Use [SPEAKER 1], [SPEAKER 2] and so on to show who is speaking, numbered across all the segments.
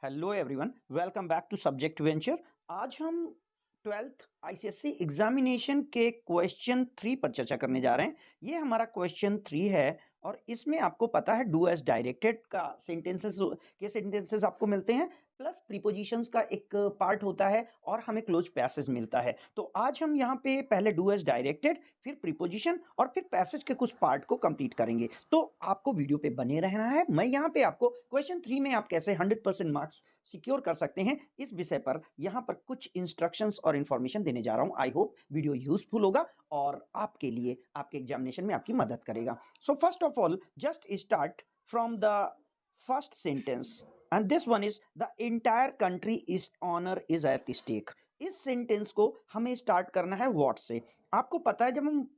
[SPEAKER 1] Hello everyone, welcome back to subject venture. आज हम 12th ICSE examination के question 3 पर चर्चा करने जा रहे हैं। ये हमारा क्वेश्चन 3 है और इसमें आपको पता है डू एज डायरेक्टेड का सेंटेंसेस आपको मिलते हैं, प्लस प्रीपोजिशंस का एक पार्ट होता है और हमें क्लोज पैसेज मिलता है। तो आज हम यहाँ पे पहले डू एज डायरेक्टेड, फिर प्रीपोजिशन और फिर पैसेज के कुछ पार्ट को कंप्लीट करेंगे। तो आपको वीडियो पे बने रहना है। मैं यहाँ पे आपको क्वेश्चन 3 में आप कैसे 100% मार्क्स सिक्योर कर सकते हैं इस विषय पर यहाँ पर कुछ इंस्ट्रक्शंस और इन्फॉर्मेशन देने जा रहा हूँ। आई होप वीडियो यूजफुल होगा और आपके लिए आपके एग्जामिनेशन में आपकी मदद करेगा। So first of all just start from the first sentence and this one is the entire country is honour is at stake. इस सेंटेंस को हमें स्टार्ट करना है व्हाट से। आपको पता है जब हम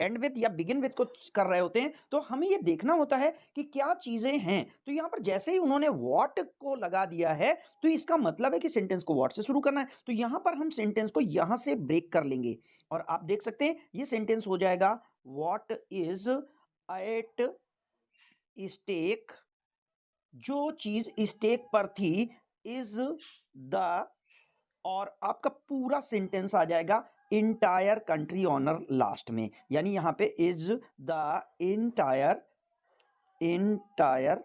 [SPEAKER 1] एंड विद या बिगिन विद को कर रहे होते हैं तो हमें ये देखना होता है कि क्या चीजें हैं। तो यहाँ पर जैसे ही उन्होंने व्हाट को लगा दिया है तो इसका मतलब है कि सेंटेंस को व्हाट से शुरू करना है। तो यहाँ पर हम सेंटेंस को यहाँ से ब्रेक कर लेंगे और आप देख सकते हैं ये सेंटेंस हो जाएगा व्हाट इज एट स्टेक। जो चीज स्टेक पर थी इज द, और आपका पूरा सेंटेंस आ जाएगा इंटायर कंट्री ऑनर लास्ट में, यानी यहां पे is the entire entire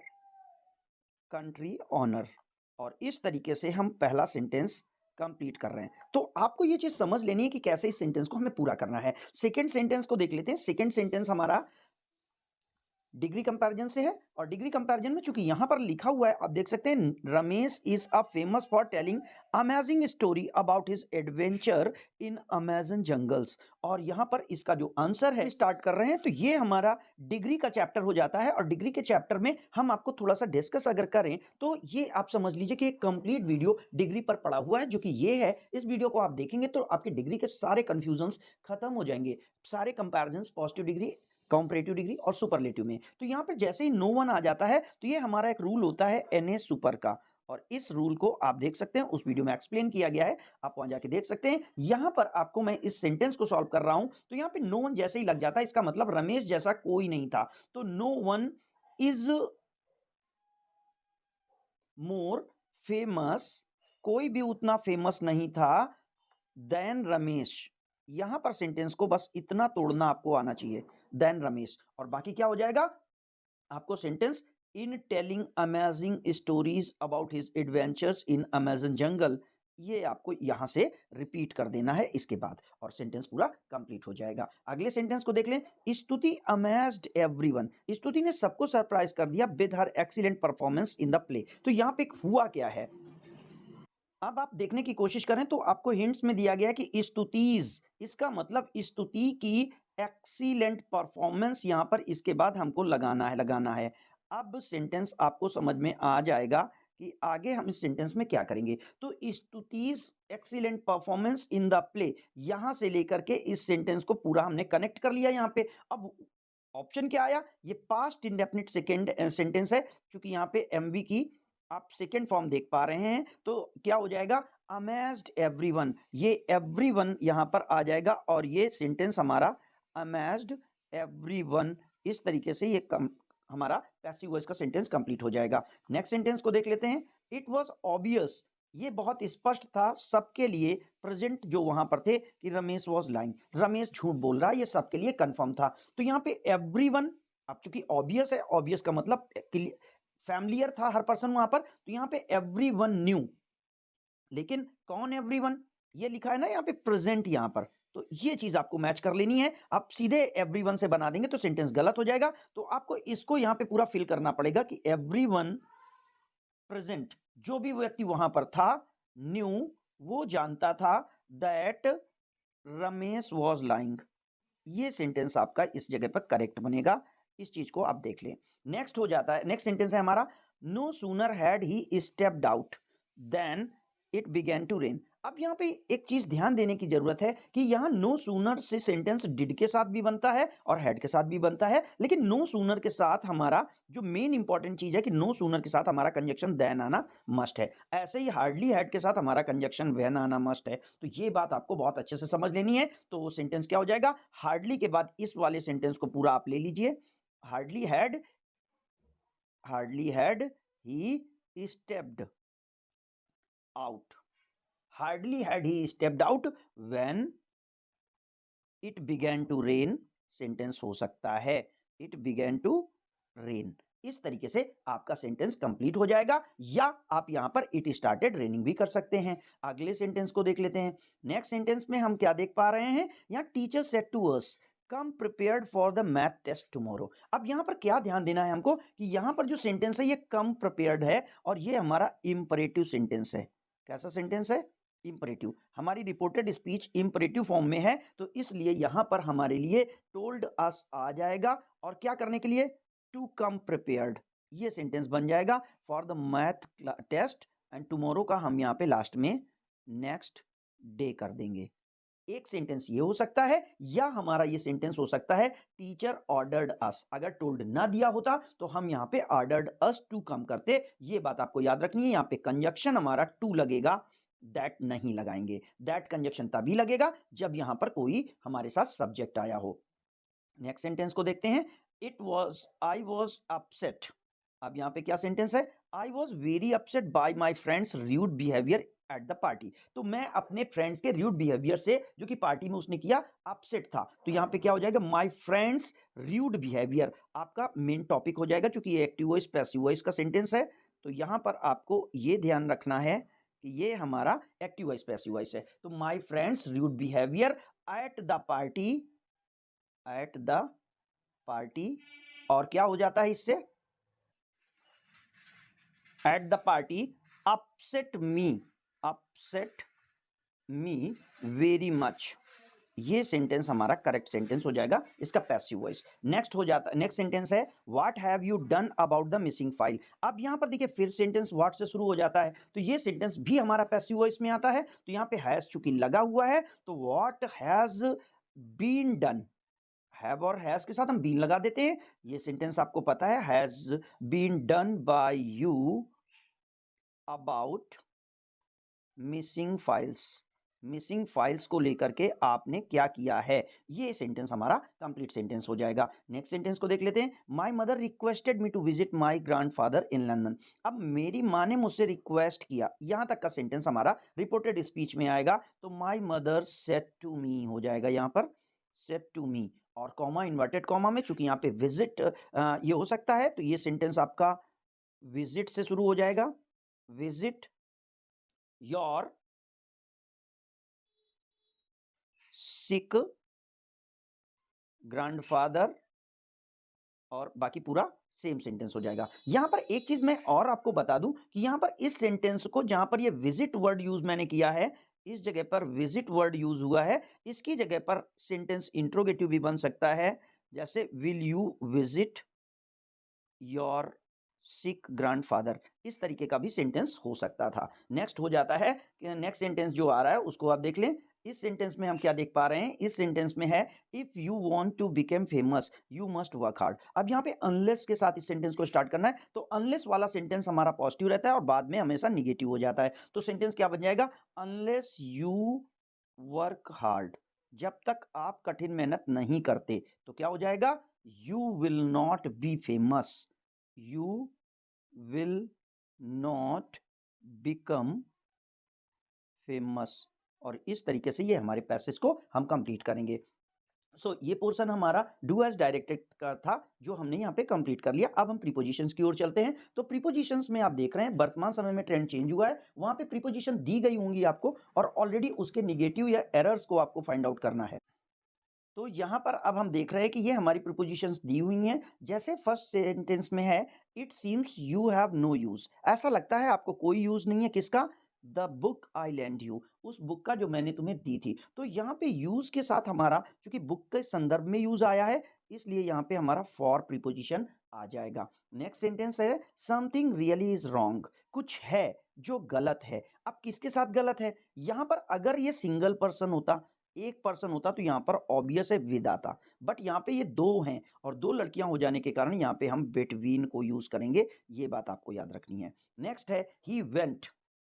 [SPEAKER 1] country honour. और इस तरीके से हम पहला सेंटेंस कंप्लीट कर रहे हैं। तो आपको ये चीज समझ लेनी है कि कैसे इस सेंटेंस को हमें पूरा करना है। सेकेंड सेंटेंस को देख लेते हैं। सेकेंड सेंटेंस हमारा डिग्री कंपैरिजन से है और डिग्री कंपैरिजन में चूंकि यहां पर लिखा हुआ है आप देख सकते हैं Ramesh is a famous for telling amazing story about his adventure in Amazon jungles. और यहां पर इसका जो आंसर है स्टार्ट कर रहे हैं तो ये हमारा डिग्री का चैप्टर हो जाता है और डिग्री के चैप्टर में हम आपको थोड़ा सा डिस्कस अगर करें तो ये आप समझ लीजिए कि एक कंप्लीट वीडियो डिग्री पर पड़ा हुआ है जो कि ये है। इस वीडियो को आप देखेंगे तो आपकी डिग्री के सारे कंफ्यूजन्स खत्म हो जाएंगे, सारे comparisons positive degree, comparative degree और सुपरलेटिव में। तो यहाँ पे जैसे ही नो वन आ जाता है तो ये हमारा एक रूल होता है एनए सुपर का और इस रूल को आप देख सकते हैं उस वीडियो में एक्सप्लेन किया गया है, आप वहां जाके देख सकते हैं। यहां पर आपको मैं इस सेंटेंस को सॉल्व कर रहा हूं तो यहाँ पे नो वन जैसे ही लग जाता है इसका मतलब रमेश जैसा कोई नहीं था। तो no one is more famous, कोई भी उतना फेमस नहीं था देन रमेश। यहां पर सेंटेंस को बस इतना तोड़ना आपको आना चाहिए, देन रमेश, और बाकी क्या हो जाएगा आपको sentence in telling amazing stories about his adventures in Amazon jungle, ये आपको यहां से रिपीट कर देना है इसके बाद और सेंटेंस पूरा कंप्लीट हो जाएगा। अगले सेंटेंस को देख लें। स्तुति अमेज्ड एवरीवन, स्तुति ने सबको सरप्राइज कर दिया with her excellent performance in the play. तो यहां पे हुआ क्या है अब आप देखने की कोशिश करें तो आपको हिंट्स में दिया गया है कि स्तुतिज, इसका मतलब स्तुति की एक्सीलेंट परफॉर्मेंस यहां पर इसके बाद हमको लगाना है। अब सेंटेंस आपको समझ में आ जाएगा कि आगे हम इस सेंटेंस में क्या करेंगे। तो Stuti's excellent performance in the play, यहां से लेकर के इस सेंटेंस को पूरा हमने कनेक्ट कर लिया यहां पे। अब ऑप्शन क्या आया, ये पास्ट इंडेफिनिट सेकेंड सेंटेंस है, क्योंकि यहाँ पे एमवी की आप सेकेंड फॉर्म देख पा रहे हैं तो क्या हो जाएगा अमेज्ड एवरीवन, ये एवरीवन यहां पर आ जाएगा और ये सेंटेंस हमारा अमेज्ड एवरीवन, इस तरीके से ये हमारा पैसिव वॉइस का सेंटेंस कंप्लीट हो जाएगा। नेक्स्ट सेंटेंस को देख लेते हैं। इट वाज ऑब्वियस, ये बहुत स्पष्ट था सबके लिए प्रेजेंट जो वहां पर थे कि रमेश वॉज लाइंग, रमेश झूठ बोल रहा है, ये सबके लिए कंफर्म था। तो यहाँ पे एवरीवन, अब चूंकि ऑब्वियस है, ऑब्वियस का मतलब फैमिलियर था हर पर्सन वहां पर, तो यहाँ पे एवरीवन न्यू, लेकिन कौन एवरीवन, ये लिखा है ना यहाँ पे प्रेजेंट यहाँ पर, तो ये चीज आपको मैच कर लेनी है। आप सीधे एवरीवन से बना देंगे तो सेंटेंस गलत हो जाएगा। तो आपको इसको यहाँ पे पूरा फिल करना पड़ेगा कि एवरीवन प्रेजेंट, जो भी व्यक्ति वहां पर था, न्यू, वो जानता था, दैट रमेश वॉज लाइंग, ये सेंटेंस आपका इस जगह पर करेक्ट बनेगा। इस चीज को आप देख लें। नेक्स्ट हो जाता है, नेक्स्ट सेंटेंस है हमारा no sooner had he stepped out than it began to rain. अब यहाँ पे एक चीज ध्यान देने की जरूरत है कि यहाँ नो सूनर से सेंटेंस डिड के साथ भी बनता है और हैड के साथ भी बनता है, लेकिन नो सूनर के साथ हमारा जो मेन इंपॉर्टेंट चीज है कि नो सूनर के साथ हमारा कंजक्शन देन आना मस्ट है। ऐसे ही हार्डली हैड के साथ हमारा कंजक्शन व्हेन आना मस्ट है। तो ये बात आपको बहुत अच्छे से समझ लेनी है। तो वो सेंटेंस क्या हो जाएगा, हार्डली के बाद इस वाले सेंटेंस को पूरा आप ले लीजिए, hardly had he stepped, out. Hardly had he stepped out when it began to rain. Sentence हो सकता है it began to rain. इस तरीके से आपका सेंटेंस कंप्लीट हो जाएगा, या आप यहां पर इट स्टार्टेड रेनिंग भी कर सकते हैं। अगले सेंटेंस को देख लेते हैं। नेक्स्ट सेंटेंस में हम क्या देख पा रहे हैं, यहाँ teacher said to us come prepared for the math test tomorrow. अब यहाँ पर क्या ध्यान देना है हमको कि यहाँ पर जो सेंटेंस है ये कम प्रिपेयर्ड है और ये हमारा इंपरेटिव सेंटेंस है। कैसा सेंटेंस है, इंपरेटिव। हमारी रिपोर्टेड स्पीच इंपरेटिव फॉर्म में है, तो इसलिए यहां पर हमारे लिए टोल्ड अस आ जाएगा और क्या करने के लिए, टू कम प्रिपेयर्ड, ये सेंटेंस बन जाएगा for the math test and tomorrow का हम यहाँ पे लास्ट में नेक्स्ट डे कर देंगे। एक सेंटेंस ये हो सकता है, या हमारा ये सेंटेंस हो सकता है टीचर ऑर्डर्ड अस। अगर टोल्ड ना दिया होता तो हम यहाँ पे ऑर्डर्ड अस टू कम करते। ये बात आपको याद रखनी है। यहाँ पे कंजक्शन हमारा टू लगेगा, दैट नहीं लगाएंगे। दैट कंजक्शन तभी लगेगा जब यहां पर कोई हमारे साथ सब्जेक्ट आया हो। नेक्स्ट सेंटेंस को देखते हैं। I was upset. अब यहाँ पे क्या सेंटेंस है, I was very upset bye my friends rude behaviour at the party. तो मैं अपने फ्रेंड्स के र्यूड बिहेवियर से, जो कि पार्टी में उसने किया, अपसेट था। तो यहाँ पे क्या हो जाएगा, माई फ्रेंड्स र्यूड बिहेवियर आपका मेन टॉपिक हो जाएगा, क्योंकि ये एक्टिव वॉइस पैसिव वॉइस का सेंटेंस है। तो यहाँ पर आपको ये ध्यान रखना है कि ये हमारा एक्टिव वॉइस पैसिव वॉइस है। तो my friends rude behaviour at the party, at the party, और क्या हो जाता है इससे, at the party upset me very much. ये सेंटेंस हमारा करेक्ट सेंटेंस हो जाएगा, इसका पैसिव वॉइस। नेक्स्ट हो जाता है, नेक्स्ट सेंटेंस है what have you done about the missing file. अब यहां पर देखिए फिर सेंटेंस व्हाट से शुरू हो जाता है, तो ये सेंटेंस भी हमारा पैसिव वॉइस में आता है। तो यहाँ पे हैज चूंकि लगा हुआ है, तो what has been done, have और हैज के साथ हम बीन लगा देते हैं। ये सेंटेंस आपको पता है, has been done by you about missing files को लेकर के आपने क्या किया है। ये सेंटेंस हमारा कंप्लीट सेंटेंस हो जाएगा। नेक्स्ट सेंटेंस को देख लेते हैं। My mother requested me to visit my grandfather in London. अब मेरी माँ ने मुझसे रिक्वेस्ट किया, यहां तक का सेंटेंस हमारा रिपोर्टेड स्पीच में आएगा। तो my mother said to me हो जाएगा यहाँ पर, सेड टू मी, और कॉमा इन्वर्टेड कॉमा में, चूंकि यहाँ पे विजिट ये हो सकता है, तो ये सेंटेंस आपका विजिट से शुरू हो जाएगा। विजिट योर सिक ग्रैंडफादर, और बाकी पूरा सेम सेंटेंस हो जाएगा। यहां पर एक चीज मैं और आपको बता दूं कि यहां पर इस सेंटेंस को, जहां पर ये विजिट वर्ड यूज मैंने किया है, इस जगह पर विजिट वर्ड यूज हुआ है, इसकी जगह पर सेंटेंस इंट्रोगेटिव भी बन सकता है, जैसे will you visit your sick grandfather. इस तरीके का भी सेंटेंस हो सकता था। नेक्स्ट हो जाता है, नेक्स्ट सेंटेंस जो आ रहा है उसको आप देख लें। इस सेंटेंस में हम क्या देख पा रहे हैं, इस सेंटेंस में है if you want to become famous you must work hard. अब यहाँ पे अनलेस के साथ इस सेंटेंस को स्टार्ट करना है, तो अनलेस वाला सेंटेंस हमारा पॉजिटिव रहता है और बाद में हमेशा निगेटिव हो जाता है। तो सेंटेंस क्या बन जाएगा, अनलेस यू वर्क हार्ड, जब तक आप कठिन मेहनत नहीं करते तो क्या हो जाएगा, you will not be famous, you will not become famous। और इस तरीके से ये हमारे पैसेज को हम कंप्लीट करेंगे। ये पोर्शन हमारा डू एज डायरेक्टेड का था, जो हमने यहाँ पे कंप्लीट कर लिया। अब हम प्रीपोजिशंस की ओर चलते हैं। तो प्रीपोजिशंस में आप देख रहे हैं वर्तमान समय में ट्रेंड चेंज हुआ है, वहां पे प्रीपोजिशन दी गई होंगी आपको, और ऑलरेडी उसके निगेटिव या एरर्स को आपको फाइंड आउट करना है। तो यहाँ पर अब हम देख रहे हैं कि ये हमारी प्रीपोजिशंस दी हुई हैं। जैसे फर्स्ट सेंटेंस में है it seems you have no use, ऐसा लगता है आपको कोई यूज नहीं है, किसका, the book I lend you, उस बुक का जो मैंने तुम्हें दी थी। तो यहाँ पे यूज के साथ हमारा, क्योंकि बुक के संदर्भ में यूज आया है, इसलिए यहाँ पे हमारा फॉर प्रीपोजिशन आ जाएगा। नेक्स्ट सेंटेंस है समथिंग रियली इज रॉन्ग, कुछ है जो गलत है। अब किसके साथ गलत है, यहाँ पर अगर ये सिंगल पर्सन होता, एक पर्सन होता, तो यहाँ पर ऑब्वियस है विद आता, बट यहाँ पे ये दो हैं और दो लड़कियां हो जाने के कारण यहाँ पे हम बिटवीन को यूज करेंगे। ये बात आपको याद रखनी है। नेक्स्ट है ही वेंट।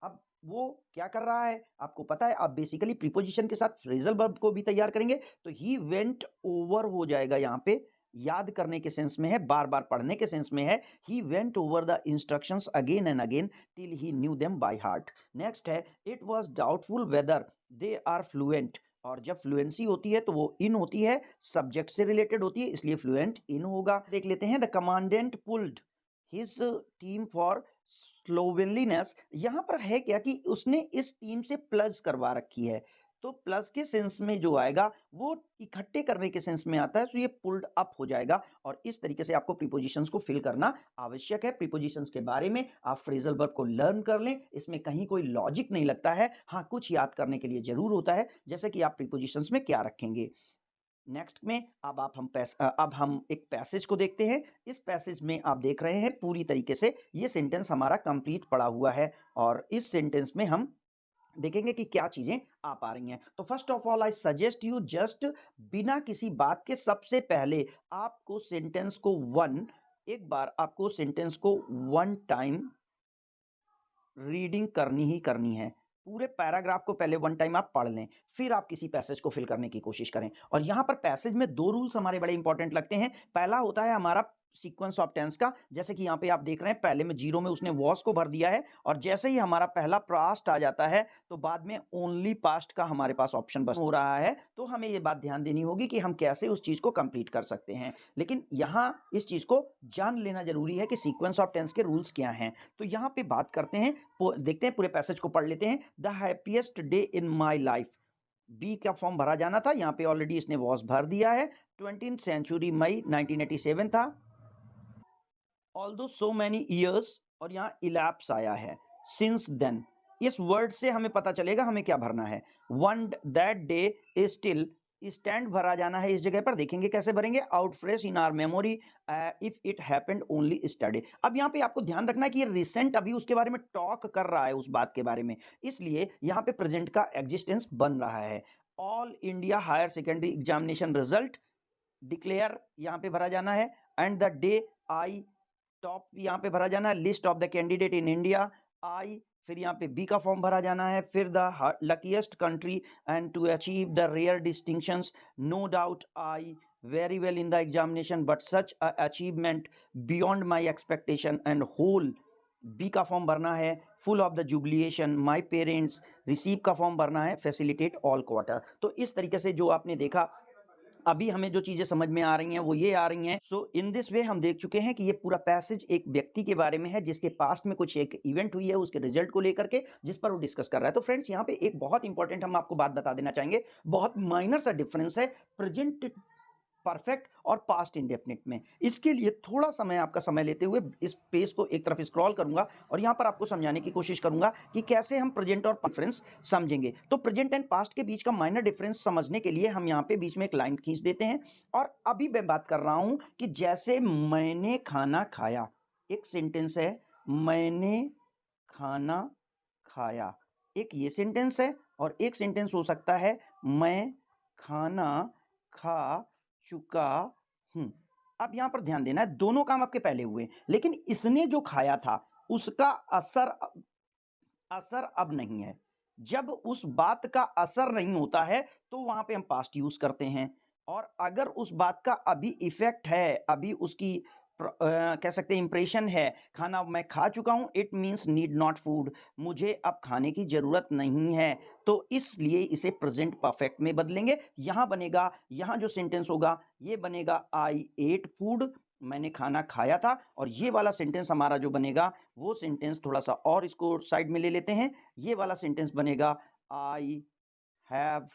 [SPEAKER 1] अब वो क्या कर रहा है आपको पता है, आप बेसिकली प्रीपोजिशन के साथ फ्रेजल वर्ब को भी तैयार करेंगे, तो ही वेंट ओवर हो जाएगा यहाँ पे याद करने के सेंस में है, बार-बार पढ़ने के सेंस में है। He went over the instructions again and again till he knew them by heart. Next है it was doubtful whether they are fluent. और जब फ्लुएंसी होती है तो वो इन होती है, सब्जेक्ट से रिलेटेड होती है, इसलिए फ्लुएंट इन होगा। देख लेते हैं the commandant pulled his team for slovenliness. यहाँ पर है क्या कि उसने इस टीम से प्लस करवा रखी है, तो प्लस के सेंस में जो आएगा वो इकट्ठे करने के सेंस में आता है, तो ये पुल्ड अप हो जाएगा। और इस तरीके से आपको प्रीपोजिशंस को फिल करना आवश्यक है। प्रीपोजिशंस के बारे में आप फ्रेजल वर्ब को लर्न कर लें, इसमें कहीं कोई लॉजिक नहीं लगता है। हाँ, कुछ याद करने के लिए जरूर होता है, जैसे कि आप प्रीपोजिशंस में क्या रखेंगे। नेक्स्ट में अब हम एक पैसेज को देखते हैं। इस पैसेज में आप देख रहे हैं पूरी तरीके से ये सेंटेंस हमारा कंप्लीट पड़ा हुआ है, और इस सेंटेंस में हम देखेंगे कि क्या चीजें आ पा रही हैं। तो first of all I suggest you just बिना किसी बात के सबसे पहले आपको सेंटेंस को एक बार आपको सेंटेंस को वन टाइम रीडिंग करनी ही करनी है। पूरे पैराग्राफ को पहले वन टाइम आप पढ़ लें, फिर आप किसी पैसेज को फिल करने की कोशिश करें। और यहाँ पर पैसेज में 2 रूल्स हमारे बड़े इंपॉर्टेंट लगते हैं। पहला होता है हमारा सीक्वेंस ऑफ टेंस का, जैसे कि यहाँ पे आप देख रहे हैं पहले में 0 में उसने वॉस को भर दिया है, और जैसे ही हमारा पहला पास्ट आ जाता है तो बाद में ओनली पास्ट का हमारे पास ऑप्शन बस हो रहा है। तो हमें ये बात ध्यान देनी होगी कि हम कैसे उस चीज़ को कंप्लीट कर सकते हैं। लेकिन यहाँ इस चीज़ को जान लेना ज़रूरी है कि सीक्वेंस ऑफ टेंस के रूल्स क्या हैं। तो यहाँ पे बात करते हैं, देखते हैं, पूरे पैसेज को पढ़ लेते हैं। The happiest day in my life, be का फॉर्म भरा जाना था, यहाँ पे ऑलरेडी इसने वॉस भर दिया है। 20th सेंचुरी मई 1987 था। ऑल्दो सो मैनी ईयर्स, और यहाँ इलैप्स आया है, सिंस देन। इस वर्ड से हमें पता चलेगा हमें क्या भरना है। One that day is still, stand भरा जाना है इस जगह पर, देखेंगे कैसे भरेंगे। Out fresh in are memory if it happened only study. अब यहाँ पे आपको ध्यान रखना है कि ये रिसेंट अभी उसके बारे में टॉक कर रहा है, उस बात के बारे में, इसलिए यहाँ पे प्रेजेंट का एग्जिस्टेंस बन रहा है। All India higher secondary examination result declare यहाँ पे भरा जाना है। And the day I top यहाँ पे भरा जाना है। List of the candidate in India I, फिर यहाँ पे बी का फॉर्म भरा जाना है। फिर the luckiest country and to achieve the rare distinctions, no doubt I very well in the examination but such achievement beyond my expectation and whole, B का form भरना है। Full of the jubilation my parents, receive का form भरना है। Facilitate all quarter. तो इस तरीके से जो आपने देखा, अभी हमें जो चीजें समझ में आ रही हैं वो ये आ रही हैं। सो इन दिस वे हम देख चुके हैं कि ये पूरा पैसेज एक व्यक्ति के बारे में है जिसके पास्ट में कुछ एक इवेंट हुई है, उसके रिजल्ट को लेकर के, जिस पर वो डिस्कस कर रहा है। तो फ्रेंड्स, यहाँ पे एक बहुत इंपॉर्टेंट हम आपको बात बता देना चाहेंगे, बहुत माइनर सा डिफरेंस है प्रेजेंट परफेक्ट और पास्ट इंडेफिनिट में। इसके लिए थोड़ा समय आपका समय लेते हुए इस पेज को एक तरफ स्क्रॉल करूंगा और यहाँ पर आपको समझाने की कोशिश करूंगा कि कैसे हम प्रेजेंट और डिफरेंस समझेंगे। तो प्रेजेंट एंड पास्ट के बीच का माइनर डिफरेंस समझने के लिए हम यहाँ पे बीच में एक लाइन खींच देते हैं। और अभी मैं बात कर रहा हूं कि जैसे मैंने खाना खाया, एक सेंटेंस है, मैंने खाना खाया, एक ये सेंटेंस है, और एक सेंटेंस हो सकता है मैं खाना खा चुका हूं। अब यहां पर ध्यान देना है, दोनों काम आपके पहले हुए, लेकिन इसने जो खाया था उसका असर अब नहीं है। जब उस बात का असर नहीं होता है तो वहां पे हम पास्ट यूज करते हैं। और अगर उस बात का अभी इफेक्ट है, अभी उसकी कह सकते हैं इंप्रेशन है, खाना मैं खा चुका हूं, it means need not food, मुझे अब खाने की जरूरत नहीं है। तो इसलिए इसे प्रेजेंट परफेक्ट में बदलेंगे। यहां बनेगा, यहां जो सेंटेंस होगा ये बनेगा आई एट फूड, मैंने खाना खाया था। और ये वाला सेंटेंस हमारा जो बनेगा वो सेंटेंस थोड़ा सा और इसको साइड में ले लेते हैं, ये वाला सेंटेंस बनेगा आई हैव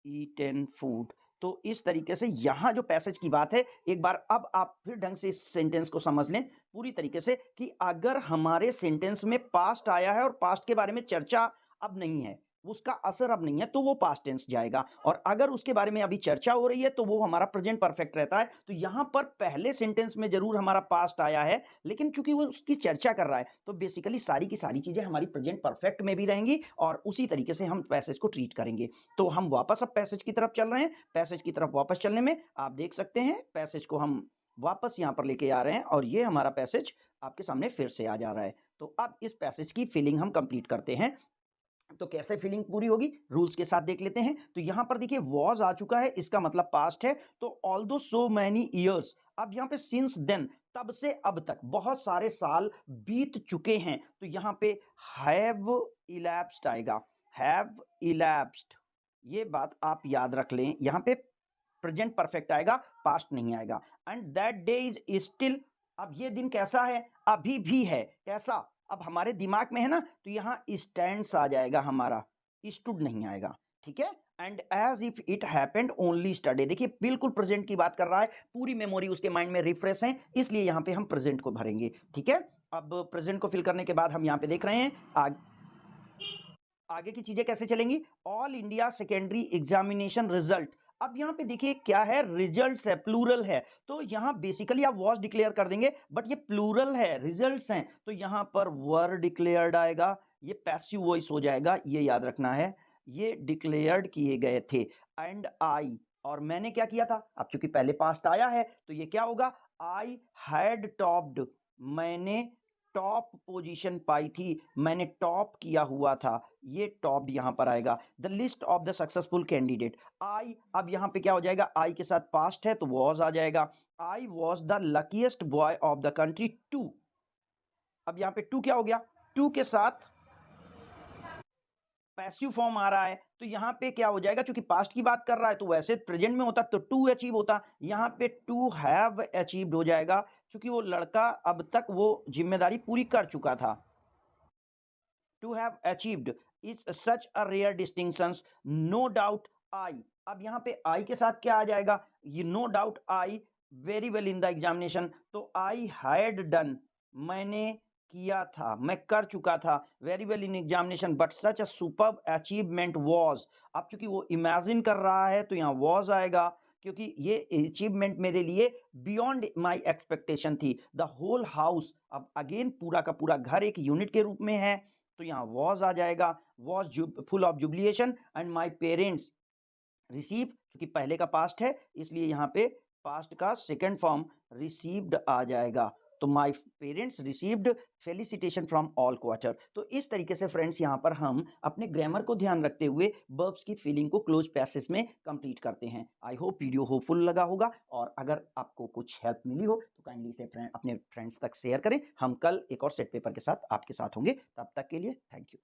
[SPEAKER 1] ईटेन फूड। तो इस तरीके से यहाँ जो पैसेज की बात है, एक बार अब आप फिर ढंग से इस सेंटेंस को समझ लें पूरी तरीके से कि अगर हमारे सेंटेंस में पास्ट आया है और पास्ट के बारे में चर्चा अब नहीं है, उसका असर अब नहीं है, तो वो पास्ट टेंस जाएगा। और अगर उसके बारे में अभी चर्चा हो रही है तो वो हमारा प्रेजेंट परफेक्ट रहता है। तो यहाँ पर पहले सेंटेंस में जरूर हमारा पास्ट आया है, लेकिन चूंकि वो उसकी चर्चा कर रहा है तो बेसिकली सारी की सारी चीजें हमारी प्रेजेंट परफेक्ट में भी रहेंगी, और उसी तरीके से हम पैसेज को ट्रीट करेंगे। तो हम वापस अब पैसेज की तरफ चल रहे हैं। पैसेज की तरफ वापस चलने में आप देख सकते हैं पैसेज को हम वापस यहाँ पर लेके आ रहे हैं, और ये हमारा पैसेज आपके सामने फिर से आ जा रहा है। तो अब इस पैसेज की फिलिंग हम कंप्लीट करते हैं। तो कैसे फीलिंग पूरी होगी, रूल्स के साथ देख लेते हैं। तो यहाँ पर देखिए वॉज आ चुका है, इसका मतलब पास्ट है। तो ऑल्दो सो मैनी ईयर्स, अब यहाँ पे सिंस देन, तब से अब तक बहुत सारे साल बीत चुके हैं। तो यहाँ पे हैव इलैप्स्ड आएगा, हैव इलैप्स्ड, ये बात आप याद रख लें। यहाँ पे प्रेजेंट परफेक्ट आएगा, पास्ट नहीं आएगा। And that day is still, अब ये दिन कैसा है, अभी भी है। कैसा, अब हमारे दिमाग में है ना, तो यहाँ स्टैंड्स आ जाएगा हमारा, स्टूड नहीं आएगा, ठीक है। And as if it happened only yesterday, देखिए बिल्कुल प्रेजेंट की बात कर रहा है, पूरी मेमोरी उसके माइंड में रिफ्रेश है, इसलिए यहाँ पे हम प्रेजेंट को भरेंगे, ठीक है। अब प्रेजेंट को फिल करने के बाद हम यहाँ पे देख रहे हैं आगे की चीजें कैसे चलेंगी। All India secondary examination result, अब यहाँ पे देखिए क्या है, रिजल्ट्स है, प्लूरल है। तो यहाँ बेसिकली आप वॉज डिक्लेयर कर देंगे, बट ये प्लूरल है, रिजल्ट्स हैं, तो यहाँ पर वर डिक्लेयर्ड आएगा, ये पैसिव वॉइस हो जाएगा, ये याद रखना है, ये डिक्लेयर्ड किए गए थे। एंड आई, और मैंने क्या किया था, अब चूंकि पहले पास्ट आया है तो ये क्या होगा, आई हैड टॉप्ड, मैंने टॉप पोजीशन पाई थी, मैंने टॉप किया हुआ था, ये टॉप यहाँ पर आएगा। The list of the successful candidate, I, अब यहाँ पे क्या हो जाएगा, आई के साथ पास्ट है तो वॉज आ जाएगा। I was the luckiest boy of the country to, अब यहाँ पे टू क्या हो गया, टू के साथ पैसिव फॉर्म आ रहा है, तो यहाँ पे क्या हो जाएगा, क्योंकि पास्ट की बात कर रहा है तो वैसे प्रेजेंट में होता तो टू अचीव होता, यहाँ पे टू हैव अचीव्ड हो जाएगा, क्योंकि वो लड़का अब तक वो जिम्मेदारी पूरी कर चुका था। To have achieved is such a rare distinction, no doubt I, अब यहाँ पे आई के साथ क्या आ जाएगा, ये no doubt I very well in the examination, तो आई हैड डन, मैंने किया था, मैं कर चुका था, very well in examination, but such a superb achievement was, अब चूंकि वो इमेजिन कर रहा है तो यहाँ वॉज आएगा, क्योंकि ये अचीवमेंट मेरे लिए बियॉन्ड माई एक्सपेक्टेशन थी। द होल हाउस, अब अगेन पूरा का पूरा घर एक यूनिट के रूप में है, तो यहाँ वॉज आ जाएगा, was full of jubilation and my parents receive, क्योंकि पहले का पास्ट है इसलिए यहाँ पे पास्ट का सेकंड फॉर्म रिसीव्ड आ जाएगा। तो my parents received felicitation from all quarter. तो इस तरीके से फ्रेंड्स यहाँ पर हम अपने ग्रामर को ध्यान रखते हुए वर्ब्स की फीलिंग को क्लोज पैसेज में कंप्लीट करते हैं। आई होप वीडियो होपफुल लगा होगा, और अगर आपको कुछ हेल्प मिली हो तो काइंडली इसे अपने फ्रेंड्स तक शेयर करें। हम कल एक और सेट पेपर के साथ आपके साथ होंगे, तब तक के लिए थैंक यू।